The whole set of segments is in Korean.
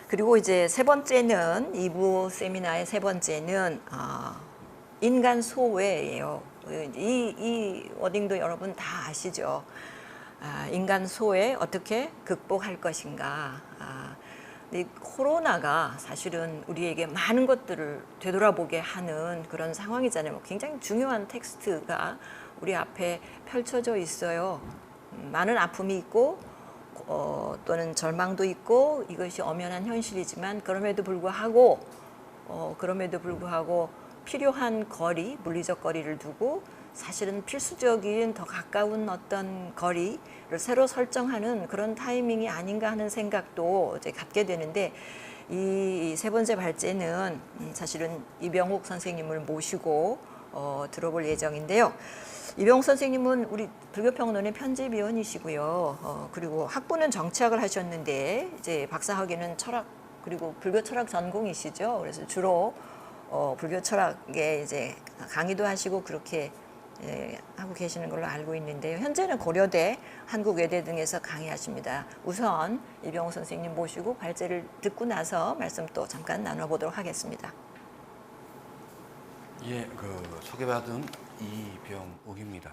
그리고 이제 세 번째는 2부 세미나의 세 번째는 인간 소외예요. 이 워딩도 여러분 다 아시죠? 인간 소외 어떻게 극복할 것인가. 이 코로나가 사실은 우리에게 많은 것들을 되돌아보게 하는 그런 상황이잖아요. 굉장히 중요한 텍스트가 우리 앞에 펼쳐져 있어요. 많은 아픔이 있고 또는 절망도 있고 이것이 엄연한 현실이지만 그럼에도 불구하고 필요한 거리, 물리적 거리를 두고 사실은 필수적인 더 가까운 어떤 거리를 새로 설정하는 그런 타이밍이 아닌가 하는 생각도 이제 갖게 되는데, 이 세 번째 발제는 사실은 이병욱 선생님을 모시고 들어볼 예정인데요. 이병욱 선생님은 우리 불교평론의 편집위원이시고요. 그리고 학부는 정치학을 하셨는데 이제 박사학위는 철학 그리고 불교 철학 전공이시죠. 그래서 주로 불교 철학에 이제 강의도 하시고 그렇게 하고 계시는 걸로 알고 있는데요. 현재는 고려대, 한국외대 등에서 강의하십니다. 우선 이병욱 선생님 모시고 발제를 듣고 나서 말씀 또 잠깐 나눠보도록 하겠습니다. 예, 소개받은 이병욱입니다.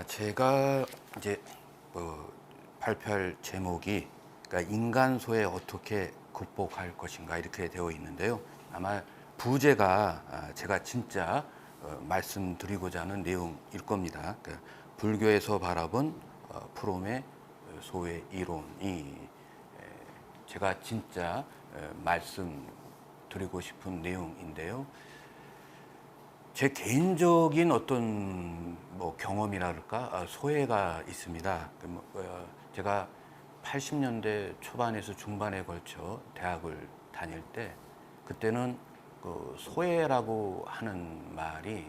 제가 이제 발표할 제목이 그러니까 인간 소외 어떻게 극복할 것인가 이렇게 되어 있는데요. 아마 부제가 제가 진짜 말씀드리고자 하는 내용일 겁니다. 그러니까 불교에서 바라본 프롬의 소외 이론이 제가 진짜 말씀드리고 싶은 내용인데요. 제 개인적인 어떤 경험이랄까 소외가 있습니다. 제가 80년대 초반에서 중반에 걸쳐 대학을 다닐 때 그때는 소외라고 하는 말이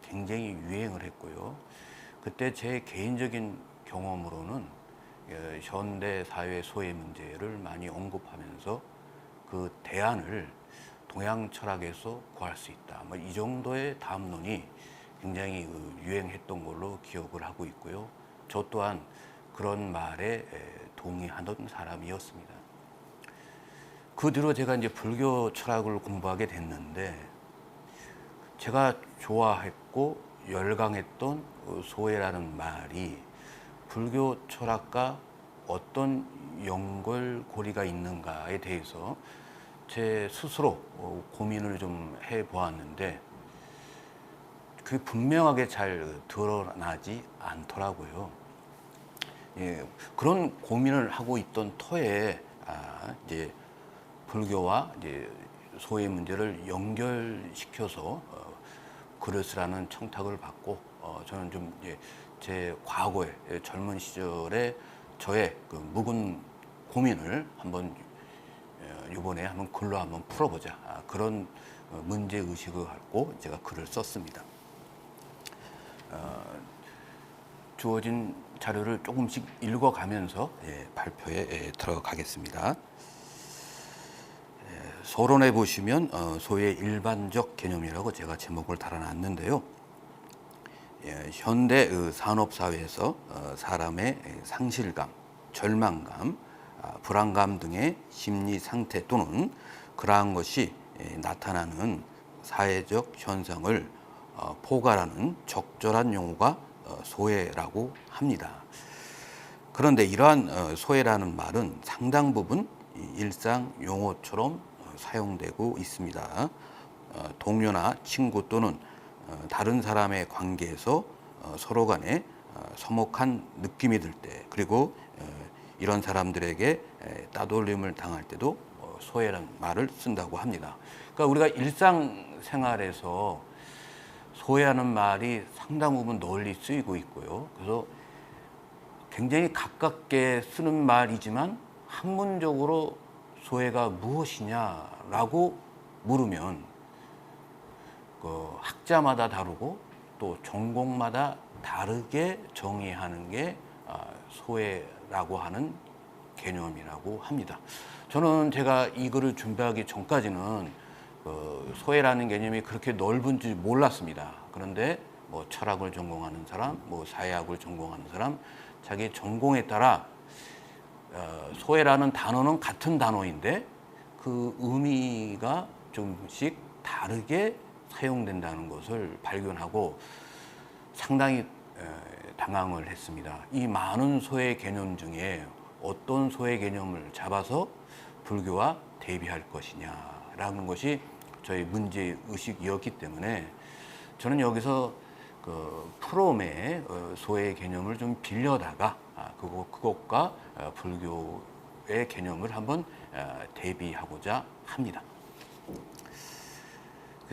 굉장히 유행을 했고요. 그때 제 개인적인 경험으로는 현대 사회 소외 문제를 많이 언급하면서 그 대안을 동양 철학에서 구할 수 있다. 이 정도의 담론이 굉장히 유행했던 걸로 기억을 하고 있고요. 저 또한 그런 말에 동의하던 사람이었습니다. 그 뒤로 제가 이제 불교 철학을 공부하게 됐는데 제가 좋아했고 열광했던 소외라는 말이 불교 철학과 어떤 연결고리가 있는가에 대해서 제 스스로 고민을 좀 해보았는데 그게 분명하게 잘 드러나지 않더라고요. 예, 그런 고민을 하고 있던 터에 이제 불교와 이제 소외 문제를 연결시켜서 글을 쓰라는 청탁을 받고 저는 좀 이제 제 과거에 젊은 시절에 저의 그 묵은 고민을 한번 이번에 한번 글로 한번 풀어보자 그런 문제 의식을 갖고 제가 글을 썼습니다. 주어진 자료를 조금씩 읽어가면서 발표에 들어가겠습니다. 서론에 보시면 소외의 일반적 개념이라고 제가 제목을 달아놨는데요. 현대 산업사회에서 사람의 상실감, 절망감, 불안감 등의 심리 상태 또는 그러한 것이 나타나는 사회적 현상을 포괄하는 적절한 용어가 소외라고 합니다. 그런데 이러한 소외라는 말은 상당 부분 일상 용어처럼 사용되고 있습니다. 동료나 친구 또는 다른 사람의 관계에서 서로 간에 서먹한 느낌이 들 때, 그리고 이런 사람들에게 따돌림을 당할 때도 소외라는 말을 쓴다고 합니다. 그러니까 우리가 일상생활에서 소외하는 말이 상당 부분 널리 쓰이고 있고요. 그래서 굉장히 가깝게 쓰는 말이지만 학문적으로 소외가 무엇이냐라고 물으면 학자마다 다르고 또 전공마다 다르게 정의하는 게 소외라고 하는 개념이라고 합니다. 저는 제가 이 글을 준비하기 전까지는 소외라는 개념이 그렇게 넓은 줄 몰랐습니다. 그런데 철학을 전공하는 사람, 사회학을 전공하는 사람, 자기 전공에 따라 소외라는 단어는 같은 단어인데 그 의미가 조금씩 다르게 사용된다는 것을 발견하고 상당히 당황을 했습니다. 이 많은 소외 개념 중에 어떤 소외 개념을 잡아서 불교와 대비할 것이냐라는 것이 저희 문제 의식이었기 때문에 저는 여기서 그 프롬의 소외 개념을 좀 빌려다가 그것과 불교의 개념을 한번 대비하고자 합니다.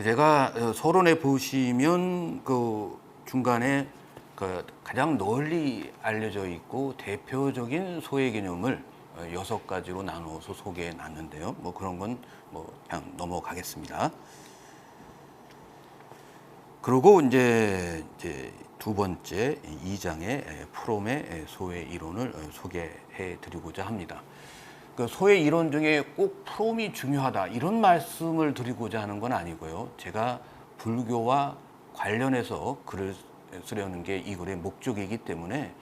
제가 서론에 보시면 그 중간에 그 가장 널리 알려져 있고 대표적인 소외 개념을 6가지로 나누어서 소개해 놨는데요. 뭐 그런 건 뭐 그냥 넘어가겠습니다. 그리고 이제 두 번째 2장의 프롬의 소외 이론을 소개해 드리고자 합니다. 그 소외 이론 중에 꼭 프롬이 중요하다 이런 말씀을 드리고자 하는 건 아니고요. 제가 불교와 관련해서 글을 쓰려는 게 이 글의 목적이기 때문에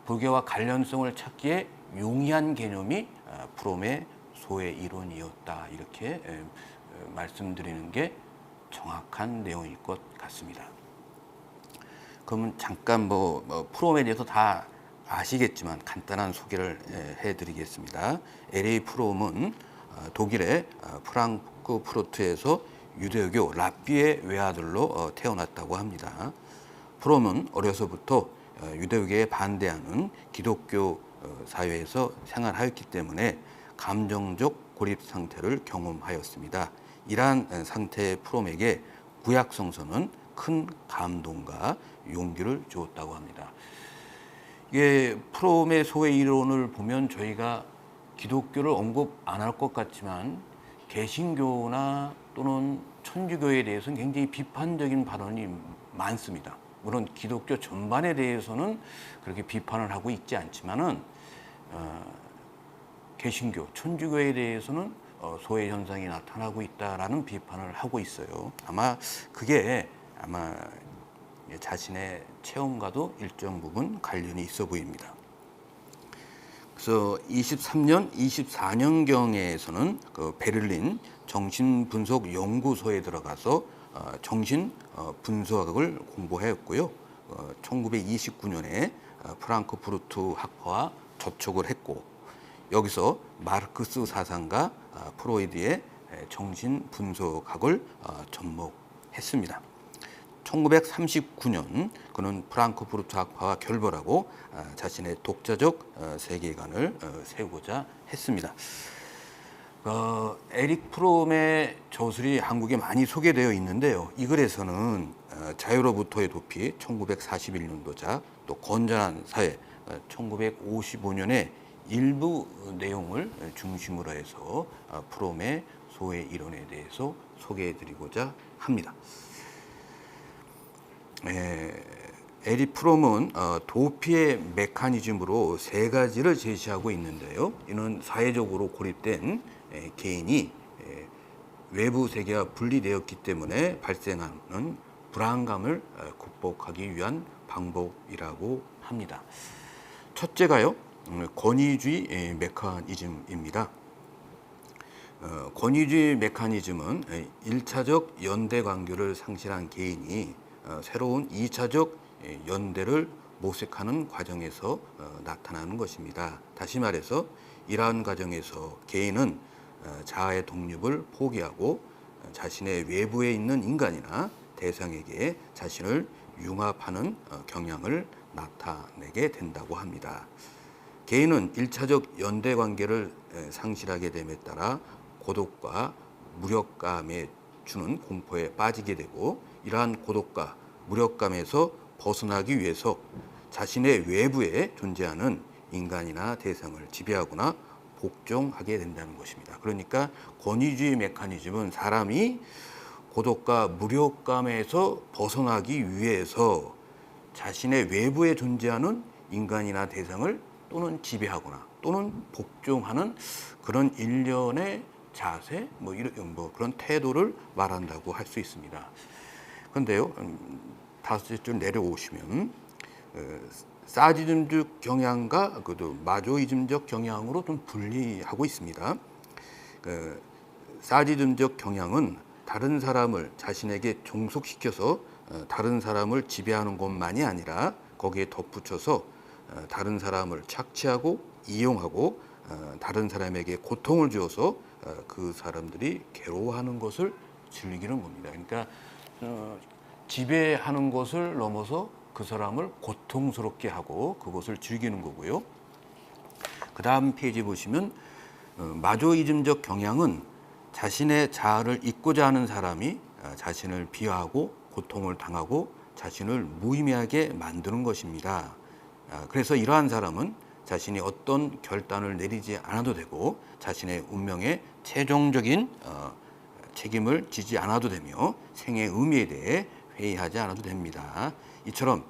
불교와 관련성을 찾기에 용이한 개념이 프롬의 소외 이론이었다 이렇게 말씀드리는 게 정확한 내용일 것 같습니다. 그러면 잠깐 프롬에 대해서 다 아시겠지만 간단한 소개를 해드리겠습니다. LA 프롬은 독일의 프랑크푸르트에서 유대교 랍비의 외아들로 태어났다고 합니다. 프롬은 어려서부터 유대교에 반대하는 기독교 사회에서 생활하였기 때문에 감정적 고립 상태를 경험하였습니다. 이러한 상태의 프롬에게 구약 성서는 큰 감동과 용기를 주었다고 합니다. 이게 프롬의 소외 이론을 보면 저희가 기독교를 언급 안 할 것 같지만 개신교나 또는 천주교에 대해서는 굉장히 비판적인 발언이 많습니다. 물론 기독교 전반에 대해서는 그렇게 비판을 하고 있지 않지만은 개신교, 천주교에 대해서는 소외 현상이 나타나고 있다라는 비판을 하고 있어요. 그게 자신의 체험과도 일정 부분 관련이 있어 보입니다. 그래서 23년, 24년경에서는 그 베를린 정신분석연구소에 들어가서 정신분석학을 공부하였고요. 1929년에 프랑크푸르트 학파와 접촉을 했고 여기서 마르크스 사상가 프로이드의 정신분석학을 접목했습니다. 1939년 그는 프랑크푸르트 학파와 결별하고 자신의 독자적 세계관을 세우고자 했습니다. 에릭 프롬의 저술이 한국에 많이 소개되어 있는데요. 이 글에서는 자유로부터의 도피 1941년도작 또 건전한 사회 1955년에 일부 내용을 중심으로 해서 프롬의 소외 이론에 대해서 소개해드리고자 합니다. 에릭 프롬은 도피의 메커니즘으로 3가지를 제시하고 있는데요. 이는 사회적으로 고립된 개인이 외부 세계와 분리되었기 때문에 발생하는 불안감을 극복하기 위한 방법이라고 합니다. 첫째가요, 권위주의 메커니즘입니다. 권위주의 메커니즘은 1차적 연대 관계를 상실한 개인이 새로운 2차적 연대를 모색하는 과정에서 나타나는 것입니다. 다시 말해서 이러한 과정에서 개인은 자아의 독립을 포기하고 자신의 외부에 있는 인간이나 대상에게 자신을 융합하는 경향을 나타내게 된다고 합니다. 개인은 1차적 연대 관계를 상실하게 됨에 따라 고독과 무력감에 주는 공포에 빠지게 되고 이러한 고독과 무력감에서 벗어나기 위해서 자신의 외부에 존재하는 인간이나 대상을 지배하거나 복종하게 된다는 것입니다. 그러니까 권위주의 메커니즘은 사람이 고독과 무력감에서 벗어나기 위해서 자신의 외부에 존재하는 인간이나 대상을 또는 지배하거나 또는 복종하는 그런 일련의 자세, 그런 태도를 말한다고 할 수 있습니다. 그런데요, 5줄 내려오시면 사디즘적 경향과 마조이즘적 경향으로 좀 분리하고 있습니다. 사디즘적 경향은 다른 사람을 자신에게 종속시켜서 다른 사람을 지배하는 것만이 아니라 거기에 덧붙여서 다른 사람을 착취하고 이용하고 다른 사람에게 고통을 주어서 그 사람들이 괴로워하는 것을 즐기는 겁니다. 그러니까 지배하는 것을 넘어서 그 사람을 고통스럽게 하고 그것을 즐기는 거고요. 그 다음 페이지 보시면 마조이즘적 경향은 자신의 자아를 잊고자 하는 사람이 자신을 비하하고 고통을 당하고 자신을 무의미하게 만드는 것입니다. 그래서 이러한 사람은 자신이 어떤 결단을 내리지 않아도 되고 자신의 운명에 최종적인 책임을 지지 않아도 되며 생의 의미에 대해 회의하지 않아도 됩니다. 이처럼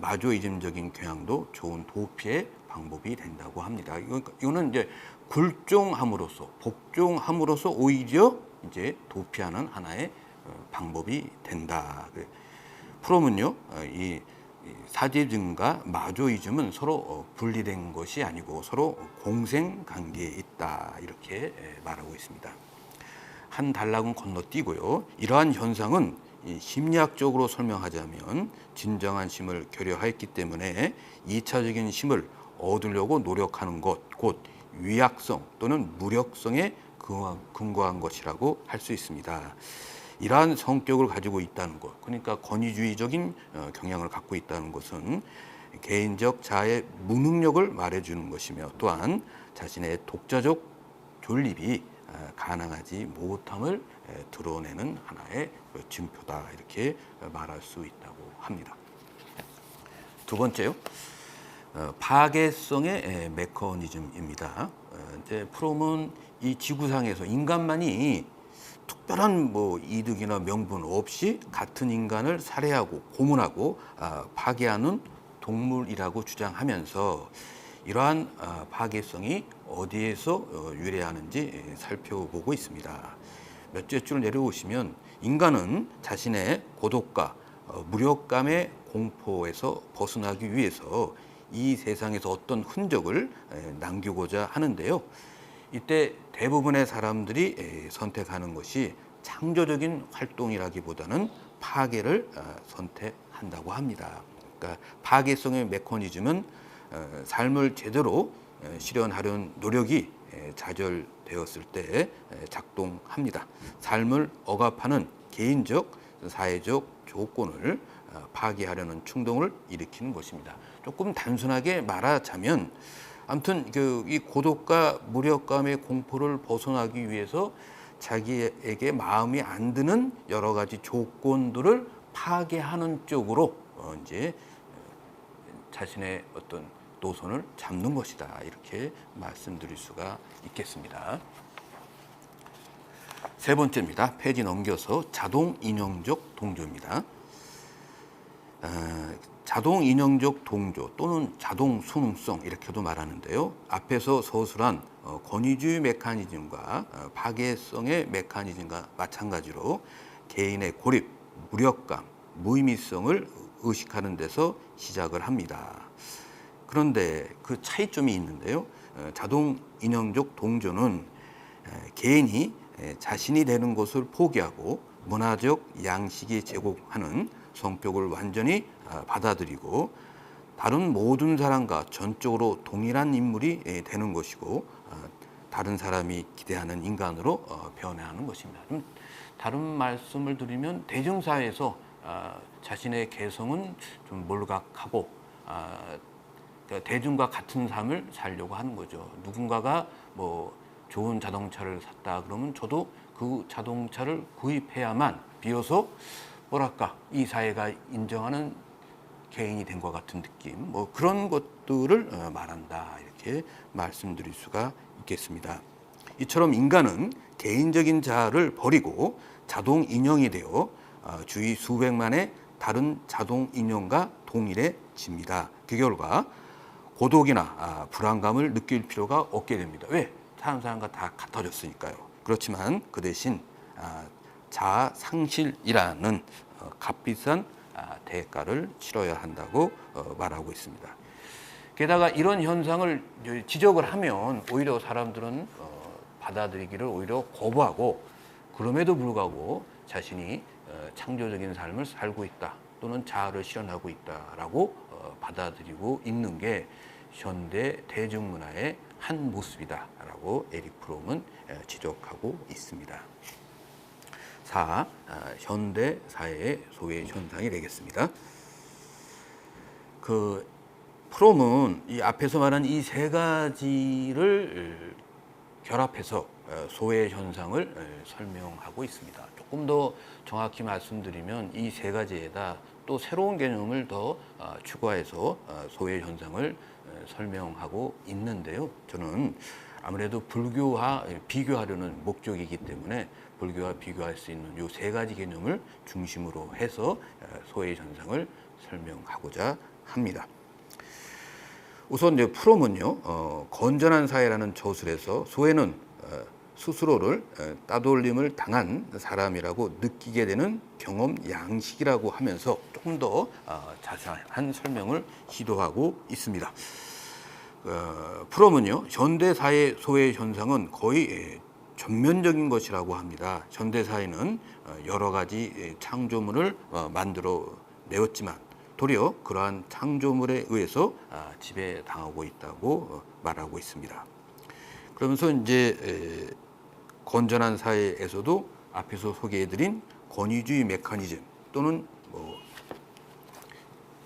마조이즘적인 경향도 좋은 도피의 방법이 된다고 합니다. 이거는 이제 굴종함으로써 복종함으로써 오히려 이제 도피하는 하나의 방법이 된다. 프롬은요, 이 사디즘과 마조이즘은 서로 분리된 것이 아니고 서로 공생 관계에 있다 이렇게 말하고 있습니다. 한 단락은 건너뛰고요. 이러한 현상은 심리학적으로 설명하자면 진정한 심을 결여하였기 때문에 2차적인 심을 얻으려고 노력하는 것, 곧 위약성 또는 무력성에 근거한 것이라고 할 수 있습니다. 이러한 성격을 가지고 있다는 것, 그러니까 권위주의적인 경향을 갖고 있다는 것은 개인적 자아의 무능력을 말해주는 것이며 또한 자신의 독자적 존립이 가능하지 못함을 드러내는 하나의 징표다 이렇게 말할 수 있다고 합니다. 두 번째요, 파괴성의 메커니즘입니다. 이제 프롬은 이 지구상에서 인간만이 특별한 이득이나 명분 없이 같은 인간을 살해하고 고문하고 파괴하는 동물이라고 주장하면서 이러한 파괴성이 어디에서 유래하는지 살펴보고 있습니다. 몇째 줄 내려오시면 인간은 자신의 고독과 무력감의 공포에서 벗어나기 위해서 이 세상에서 어떤 흔적을 남기고자 하는데요. 이때 대부분의 사람들이 선택하는 것이 창조적인 활동이라기보다는 파괴를 선택한다고 합니다. 그러니까 파괴성의 메커니즘은 삶을 제대로 실현하려는 노력이 좌절되었을 때 작동합니다. 삶을 억압하는 개인적, 사회적 조건을 파괴하려는 충동을 일으키는 것입니다. 조금 단순하게 말하자면 아무튼 이 고독과 무력감의 공포를 벗어나기 위해서 자기에게 마음이 안 드는 여러 가지 조건들을 파괴하는 쪽으로 이제 자신의 어떤 노선을 잡는 것이다 이렇게 말씀드릴 수가 있겠습니다. 세 번째입니다. 페이지 넘겨서 자동 인형적 동조입니다. 자동 인형적 동조 또는 자동 순응성 이렇게도 말하는데요. 앞에서 서술한 권위주의 메커니즘과 파괴성의 메커니즘과 마찬가지로 개인의 고립, 무력감, 무의미성을 의식하는 데서 시작을 합니다. 그런데 그 차이점이 있는데요. 자동 인형적 동조는 개인이 자신이 되는 것을 포기하고 문화적 양식이 제공하는 성격을 완전히 받아들이고 다른 모든 사람과 전적으로 동일한 인물이 되는 것이고 다른 사람이 기대하는 인간으로 변화하는 것입니다. 다른 말씀을 드리면 대중사회에서 자신의 개성은 좀 몰각하고 대중과 같은 삶을 살려고 하는 거죠. 누군가가 좋은 자동차를 샀다 그러면 저도 그 자동차를 구입해야만 비로소 이 사회가 인정하는 개인이 된 것 같은 느낌, 그런 것들을 말한다 이렇게 말씀드릴 수가 있겠습니다. 이처럼 인간은 개인적인 자아를 버리고 자동 인형이 되어 주위 수백만의 다른 자동 인형과 동일해집니다. 그 결과 고독이나 불안감을 느낄 필요가 없게 됩니다. 왜? 다른 사람과 다 같아졌으니까요. 그렇지만 그 대신 자아 상실이라는 값비싼 대가를 치러야 한다고 말하고 있습니다. 게다가 이런 현상을 지적을 하면 오히려 사람들은 받아들이기를 오히려 거부하고, 그럼에도 불구하고 자신이 창조적인 삶을 살고 있다 또는 자아를 실현하고 있다라고 받아들이고 있는 게 현대 대중문화의 한 모습이다라고 에릭 프롬은 지적하고 있습니다. 4. 현대 사회의 소외 현상이 되겠습니다. 프롬은 이 앞에서 말한 이 세 가지를 결합해서 소외 현상을 설명하고 있습니다. 조금 더 정확히 말씀드리면 이 세 가지에다 또 새로운 개념을 더 추가해서 소외 현상을 설명하고 있는데요. 저는 아무래도 불교와 비교하려는 목적이기 때문에 불교와 비교할 수 있는 이 세 가지 개념을 중심으로 해서 소외 현상을 설명하고자 합니다. 우선 이제 프롬은요, 건전한 사회라는 저술에서 소외는 스스로를 따돌림을 당한 사람이라고 느끼게 되는 경험 양식이라고 하면서 조금 더 자세한 설명을 시도하고 있습니다. 프롬은요, 현대 사회 소외 현상은 거의 전면적인 것이라고 합니다. 현대 사회는 여러 가지 창조물을 만들어 내었지만 도리어 그러한 창조물에 의해서 지배당하고 있다고 말하고 있습니다. 그러면서 이제 건전한 사회에서도 앞에서 소개해드린 권위주의 메커니즘 또는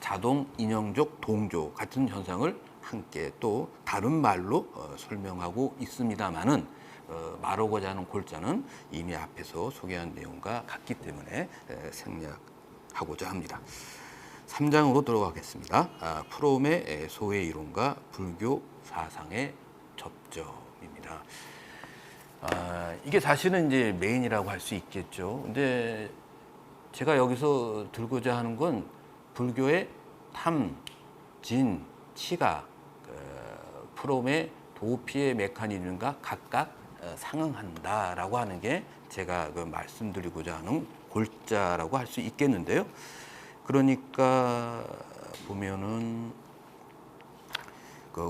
자동 인형적 동조 같은 현상을 함께 또 다른 말로 설명하고 있습니다만은 말하고자 하는 골자는 이미 앞에서 소개한 내용과 같기 때문에 생략하고자 합니다. 3장으로 들어가겠습니다. 프롬의 소외 이론과 불교 사상의 접점입니다. 이게 사실은 이제 메인이라고 할 수 있겠죠. 근데 제가 여기서 들고자 하는 건 불교의 탐, 진, 치가 프롬의 도피의 메커니즘과 각각 상응한다라고 하는 게 제가 말씀드리고자 하는 골자라고 할 수 있겠는데요. 그러니까 보면은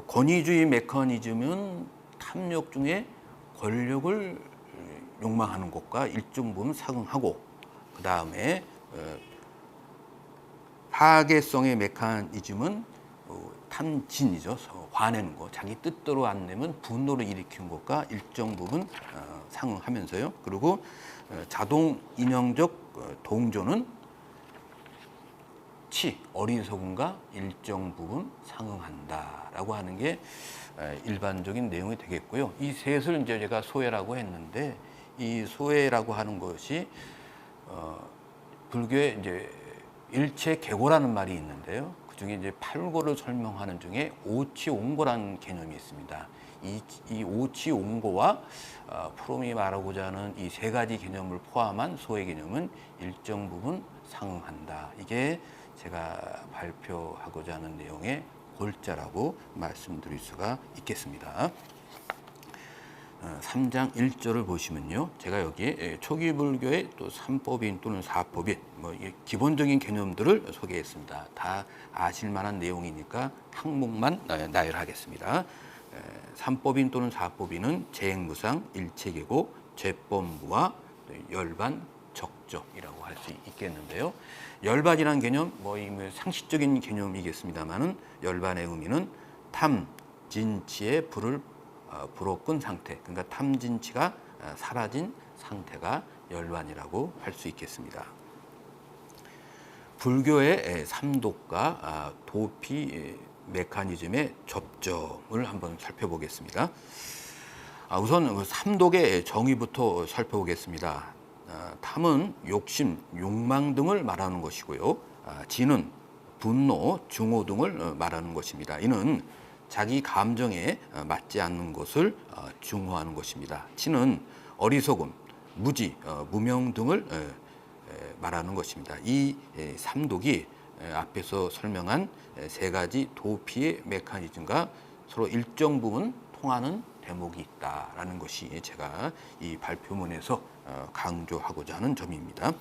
권위주의 메커니즘은 탐욕 중에 권력을 욕망하는 것과 일정 부분 상응하고, 그 다음에 파괴성의 메커니즘은 탐진이죠. 화내는 것, 자기 뜻대로 안 내면 분노를 일으키는 것과 일정 부분 상응하면서요. 그리고 자동 인형적 동조는 어리석음과 일정 부분 상응한다라고 하는 게 일반적인 내용이 되겠고요. 이 셋을 이제 제가 소외라고 했는데, 이 소외라고 하는 것이 불교의 이제 일체계고라는 말이 있는데요. 그 중에 이제 팔고를 설명하는 중에 오치옹고라는 개념이 있습니다. 이 오치옹고와 프롬이 말하고자 하는 이 세 가지 개념을 포함한 소외 개념은 일정 부분 상응한다. 이게 제가 발표하고자 하는 내용의 골자라고 말씀드릴 수가 있겠습니다. 3장 1절을 보시면요, 제가 여기에 초기 불교의 또 3법인 또는 4법인 기본적인 개념들을 소개했습니다. 다 아실 만한 내용이니까 항목만 나열하겠습니다. 3법인 또는 4법인은 재행무상, 일체계고, 죄법무와 열반, 적적이라고 할 수 있겠는데요. 열반이라는 개념, 상식적인 개념이겠습니다만은 열반의 의미는 탐, 진치의 불을 불어 끈 상태, 그러니까 탐진치가 사라진 상태가 열반이라고 할 수 있겠습니다. 불교의 삼독과 도피 메커니즘의 접점을 한번 살펴보겠습니다. 우선 삼독의 정의부터 살펴보겠습니다. 탐은 욕심, 욕망 등을 말하는 것이고요. 진은 분노, 증오 등을 말하는 것입니다. 이는 자기 감정에 맞지 않는 것을 증오하는 것입니다. 치는 어리석음, 무지, 무명 등을 말하는 것입니다. 이 삼독이 앞에서 설명한 세 가지 도피의 메커니즘과 서로 일정 부분 통하는 대목이 있다라는 것이 제가 이 발표문에서 강조하고자 하는 점입니다.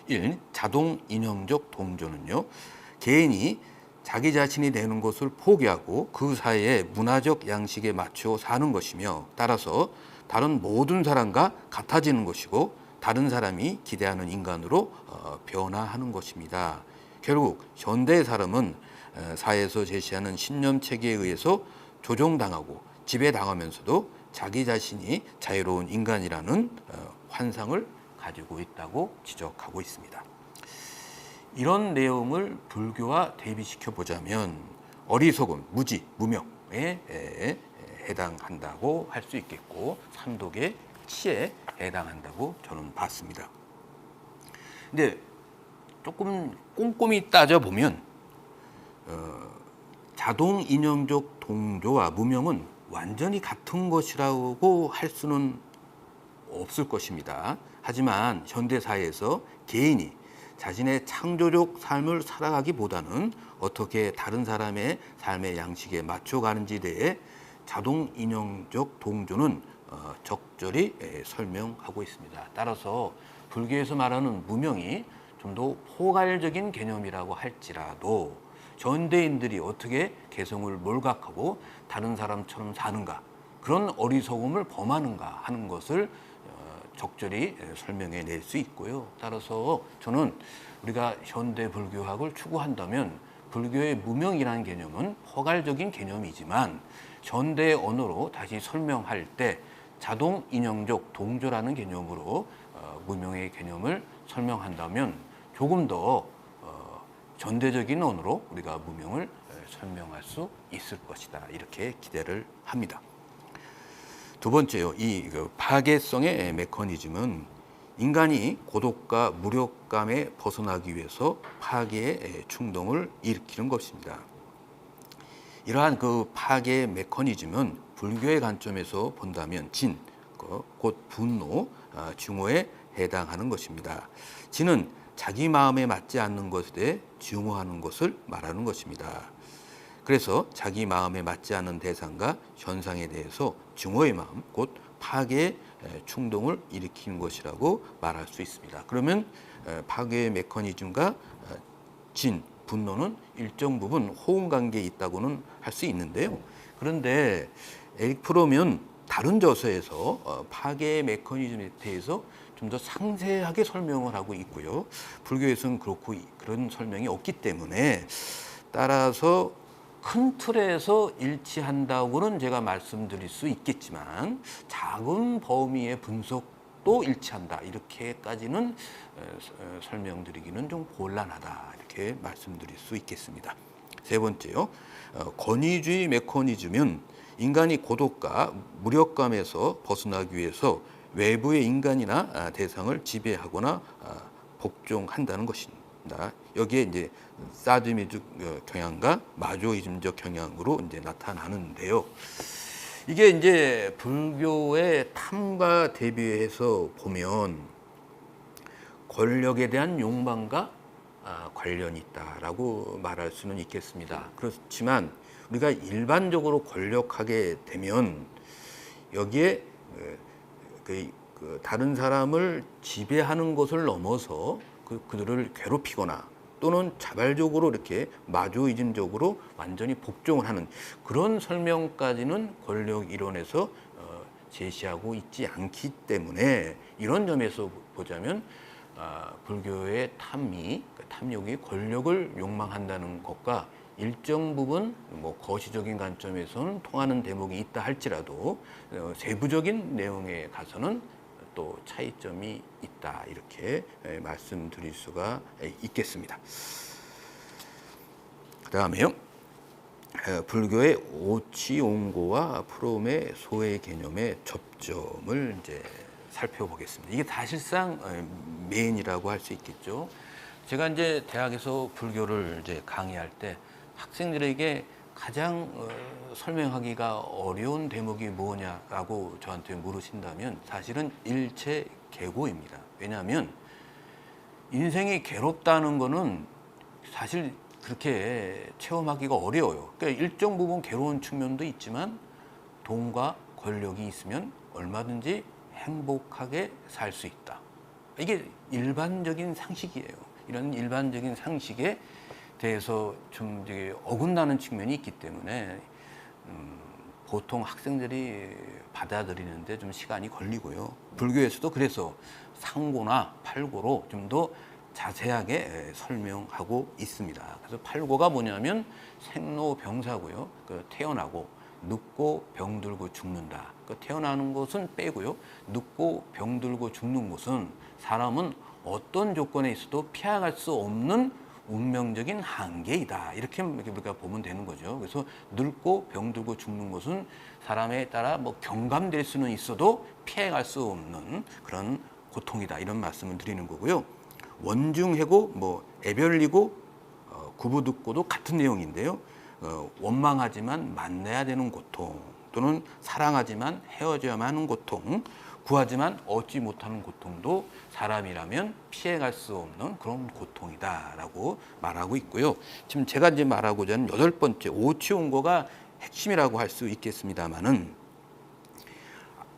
1. 자동 인형적 동조는요. 개인이 자기 자신이 되는 것을 포기하고 그 사이에 문화적 양식에 맞추어 사는 것이며 따라서 다른 모든 사람과 같아지는 것이고 다른 사람이 기대하는 인간으로 변화하는 것입니다. 결국 현대의 사람은 사회에서 제시하는 신념 체계에 의해서 조종당하고 지배당하면서도 자기 자신이 자유로운 인간이라는 환상을 가지고 있다고 지적하고 있습니다. 이런 내용을 불교와 대비시켜 보자면 어리석음, 무지, 무명에 해당한다고 할 수 있겠고 삼독의 치에 해당한다고 저는 봤습니다. 근데 조금 꼼꼼히 따져보면 자동 인형적 동조와 무명은 완전히 같은 것이라고 할 수는 없을 것입니다. 하지만 현대사회에서 개인이 자신의 창조적 삶을 살아가기보다는 어떻게 다른 사람의 삶의 양식에 맞춰가는지에 대해 자동 인형적 동조는 적절히 설명하고 있습니다. 따라서 불교에서 말하는 무명이 좀 더 포괄적인 개념이라고 할지라도 현대인들이 어떻게 개성을 몰각하고 다른 사람처럼 사는가, 그런 어리석음을 범하는가 하는 것을 적절히 설명해 낼 수 있고요. 따라서 저는 우리가 현대 불교학을 추구한다면 불교의 무명이라는 개념은 포괄적인 개념이지만 현대 언어로 다시 설명할 때 자동 인형적 동조라는 개념으로 무명의 개념을 설명한다면 조금 더 전대적인 언어로 우리가 무명을 설명할 수 있을 것이다. 이렇게 기대를 합니다. 두 번째요. 이 파괴성의 메커니즘은 인간이 고독과 무력감에 벗어나기 위해서 파괴의 충동을 일으키는 것입니다. 이러한 그 파괴 메커니즘은 불교의 관점에서 본다면 진, 곧 분노, 증오에 해당하는 것입니다. 진은 자기 마음에 맞지 않는 것에 대해 증오하는 것을 말하는 것입니다. 그래서 자기 마음에 맞지 않는 대상과 현상에 대해서 증오의 마음, 곧 파괴의 충동을 일으키는 것이라고 말할 수 있습니다. 그러면 파괴의 메커니즘과 진, 분노는 일정 부분 호응 관계에 있다고는 할 수 있는데요. 그런데 에릭 프롬은 다른 저서에서 파괴의 메커니즘에 대해서 좀 더 상세하게 설명을 하고 있고요. 불교에서는 그런 설명이 없기 때문에 따라서 큰 틀에서 일치한다고는 제가 말씀드릴 수 있겠지만 작은 범위의 분석도 일치한다 이렇게까지는 설명드리기는 좀 곤란하다 이렇게 말씀드릴 수 있겠습니다. 세 번째요. 권위주의 메커니즘은 인간이 고독과 무력감에서 벗어나기 위해서 외부의 인간이나 대상을 지배하거나 복종한다는 것입니다. 여기에 이제 사드미적 경향과 마조이즘적 경향으로 이제 나타나는데요. 이게 이제 불교의 탐과 대비해서 보면 권력에 대한 욕망과 관련이 있다라고 말할 수는 있겠습니다. 그렇지만 우리가 일반적으로 권력하게 되면 여기에 다른 사람을 지배하는 것을 넘어서 그들을 괴롭히거나 또는 자발적으로 이렇게 마조이즘적으로 완전히 복종을 하는 그런 설명까지는 권력 이론에서 제시하고 있지 않기 때문에 이런 점에서 보자면 불교의 탐욕이 권력을 욕망한다는 것과 일정 부분 거시적인 관점에서는 통하는 대목이 있다 할지라도 세부적인 내용에 가서는 또 차이점이 있다 이렇게 말씀드릴 수가 있겠습니다. 그다음에요. 불교의 오치옹고와 프롬의 소외 개념의 접점을 이제 살펴보겠습니다. 이게 사실상 메인이라고 할 수 있겠죠. 제가 이제 대학에서 불교를 이제 강의할 때 학생들에게 가장 설명하기가 어려운 대목이 뭐냐라고 저한테 물으신다면 사실은 일체계고입니다. 왜냐하면 인생이 괴롭다는 거는 사실 그렇게 체험하기가 어려워요. 그러니까 일정 부분 괴로운 측면도 있지만 돈과 권력이 있으면 얼마든지 행복하게 살 수 있다. 이게 일반적인 상식이에요. 이런 일반적인 상식에 대해서 좀 되게 어긋나는 측면이 있기 때문에 보통 학생들이 받아들이는데 좀 시간이 걸리고요. 불교에서도 그래서 상고나 팔고로 좀 더 자세하게 설명하고 있습니다. 그래서 팔고가 뭐냐면 생로병사고요. 태어나고 늙고 병들고 죽는다. 태어나는 것은 빼고요. 늙고 병들고 죽는 것은 사람은 어떤 조건에 있어도 피해갈 수 없는 운명적인 한계이다. 이렇게 우리가 보면 되는 거죠. 그래서 늙고 병들고 죽는 것은 사람에 따라 뭐 경감될 수는 있어도 피해갈 수 없는 그런 고통이다. 이런 말씀을 드리는 거고요. 원중해고 뭐 애별리고 구부듣고도 같은 내용인데요. 원망하지만 만나야 되는 고통, 또는 사랑하지만 헤어져야만 하는 고통, 구하지만 얻지 못하는 고통도 사람이라면 피해갈 수 없는 그런 고통이다라고 말하고 있고요. 지금 제가 이제 말하고자 하는 8번째 오치온고가 핵심이라고 할 수 있겠습니다만은,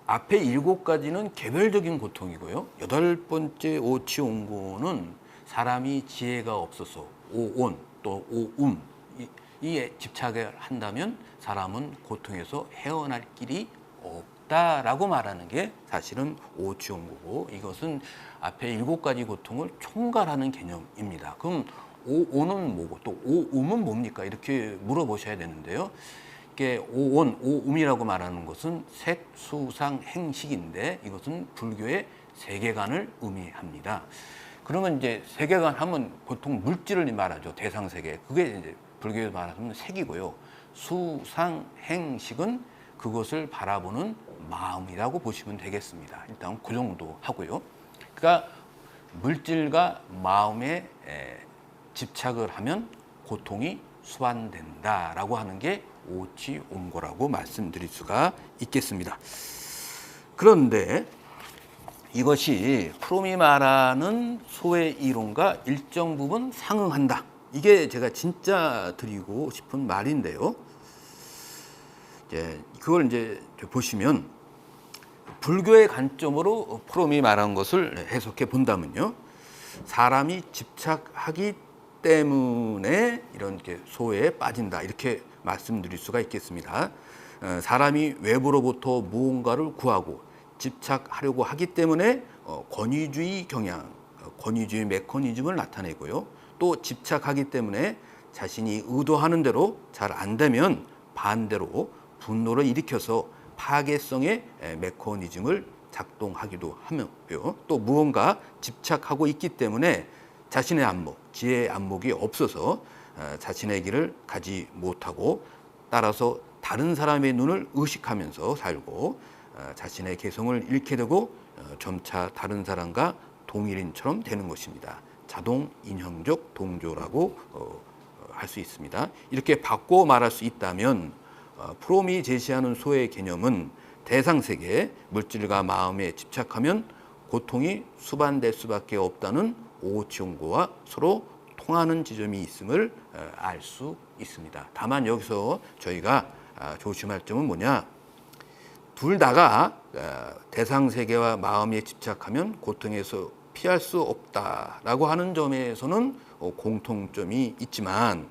앞에 7가지는 개별적인 고통이고요. 8번째 오치온고는 사람이 지혜가 없어서 오온 또 오움 이에 집착을 한다면 사람은 고통에서 헤어날 길이 없다라고 말하는 게 사실은 오치온고고, 이것은 앞에 7가지 고통을 총괄하는 개념입니다. 그럼 오온은 뭐고 또 오움은 뭡니까? 이렇게 물어보셔야 되는데요. 이게 오온, 오움이라고 말하는 것은 색, 수, 상, 행식인데 이것은 불교의 세계관을 의미합니다. 그러면 이제 세계관 하면 보통 물질을 말하죠. 대상세계. 그게 이제 불교에서 말하면 색이고요. 수, 상, 행식은 그것을 바라보는 마음이라고 보시면 되겠습니다. 일단 그 정도 하고요. 그러니까 물질과 마음에 집착을 하면 고통이 수반된다라고 하는 게 오치온고라고 말씀드릴 수가 있겠습니다. 그런데 이것이 프롬이 말하는 소의 이론과 일정 부분 상응한다. 이게 제가 진짜 드리고 싶은 말인데요. 그걸 이제 보시면 불교의 관점으로 프롬이 말한 것을 해석해 본다면요. 사람이 집착하기 때문에 이런 소에 빠진다. 이렇게 말씀드릴 수가 있겠습니다. 사람이 외부로부터 무언가를 구하고 집착하려고 하기 때문에 권위주의 경향, 권위주의 메커니즘을 나타내고요. 또 집착하기 때문에 자신이 의도하는 대로 잘 안 되면 반대로 분노를 일으켜서 파괴성의 메커니즘을 작동하기도 하고요. 또 무언가 집착하고 있기 때문에 자신의 안목, 지혜의 안목이 없어서 자신의 길을 가지 못하고, 따라서 다른 사람의 눈을 의식하면서 살고 자신의 개성을 잃게 되고 점차 다른 사람과 동일인처럼 되는 것입니다. 자동 인형적 동조라고 할 수 있습니다. 이렇게 바꿔 말할 수 있다면 프롬이 제시하는 소의 개념은 대상세계, 물질과 마음에 집착하면 고통이 수반될 수밖에 없다는 오치온고와 서로 통하는 지점이 있음을 알 수 있습니다. 다만 여기서 저희가 조심할 점은 뭐냐, 둘 다가 대상세계와 마음에 집착하면 고통에서 피할 수 없다라고 하는 점에서는 공통점이 있지만,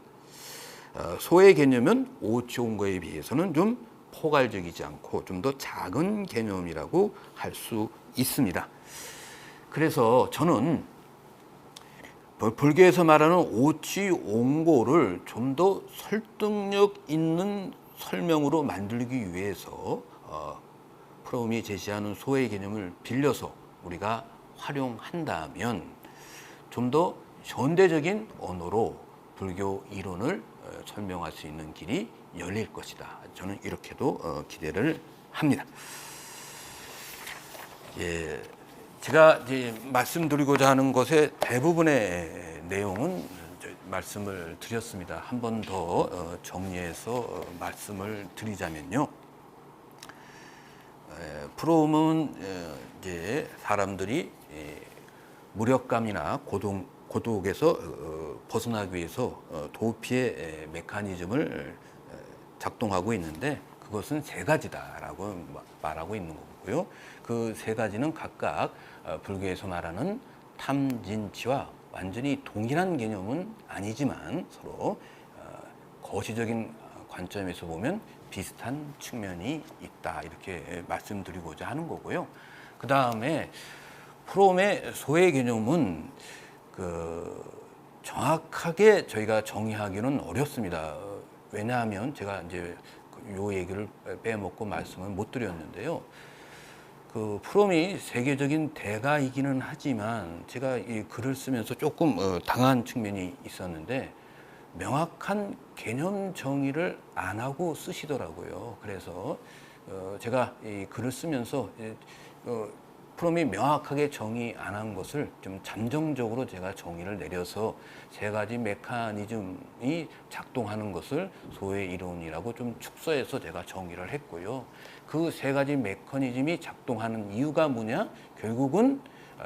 소의 개념은 오치온고에 비해서는 좀 포괄적이지 않고 좀 더 작은 개념이라고 할 수 있습니다. 그래서 저는 불교에서 말하는 오치온고를 좀 더 설득력 있는 설명으로 만들기 위해서 프롬이 제시하는 소의 개념을 빌려서 우리가 활용한다면 좀 더 현대적인 언어로 불교 이론을 설명할 수 있는 길이 열릴 것이다. 저는 이렇게도 기대를 합니다. 제가 이제 말씀드리고자 하는 것의 대부분의 내용은 말씀을 드렸습니다. 한 번 더 정리해서 말씀을 드리자면요. 프롬은 이제 사람들이 무력감이나 고독에서 벗어나기 위해서 도피의 메커니즘을 작동하고 있는데, 그것은 세 가지다라고 말하고 있는 거고요. 그 세 가지는 각각 불교에서 말하는 탐진치와 완전히 동일한 개념은 아니지만 서로 거시적인 관점에서 보면 비슷한 측면이 있다, 이렇게 말씀드리고자 하는 거고요. 그 다음에 프롬의 소외 개념은 정확하게 저희가 정의하기는 어렵습니다. 왜냐하면 제가 이제 요 얘기를 빼먹고 말씀을 못 드렸는데요. 프롬이 세계적인 대가이기는 하지만 제가 이 글을 쓰면서 조금 당한 측면이 있었는데, 명확한 개념 정의를 안 하고 쓰시더라고요. 그래서 제가 이 글을 쓰면서 프롬이 명확하게 정의 안 한 것을 좀 잠정적으로 제가 정의를 내려서 세 가지 메커니즘이 작동하는 것을 소외 이론이라고 좀 축소해서 제가 정의를 했고요. 그 세 가지 메커니즘이 작동하는 이유가 뭐냐? 결국은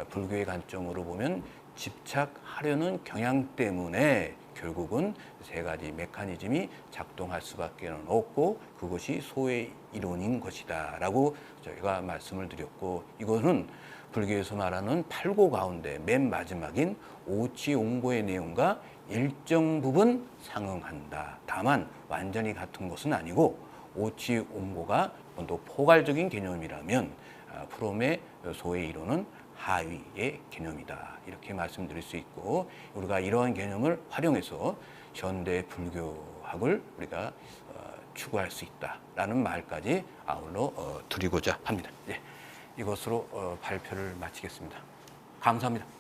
불교의 관점으로 보면 집착하려는 경향 때문에 결국은 세 가지 메커니즘이 작동할 수밖에 없고, 그것이 소외 이론인 것이다 라고 저희가 말씀을 드렸고, 이거는 불교에서 말하는 팔고 가운데 맨 마지막인 오치옹고의 내용과 일정 부분 상응한다. 다만 완전히 같은 것은 아니고, 오치옹고가 또 포괄적인 개념이라면 프롬의 소외 이론은 하위의 개념이다, 이렇게 말씀드릴 수 있고, 우리가 이러한 개념을 활용해서 현대 불교학을 우리가 추구할 수 있다라는 말까지 아울러 드리고자 합니다. 예, 이것으로 발표를 마치겠습니다. 감사합니다.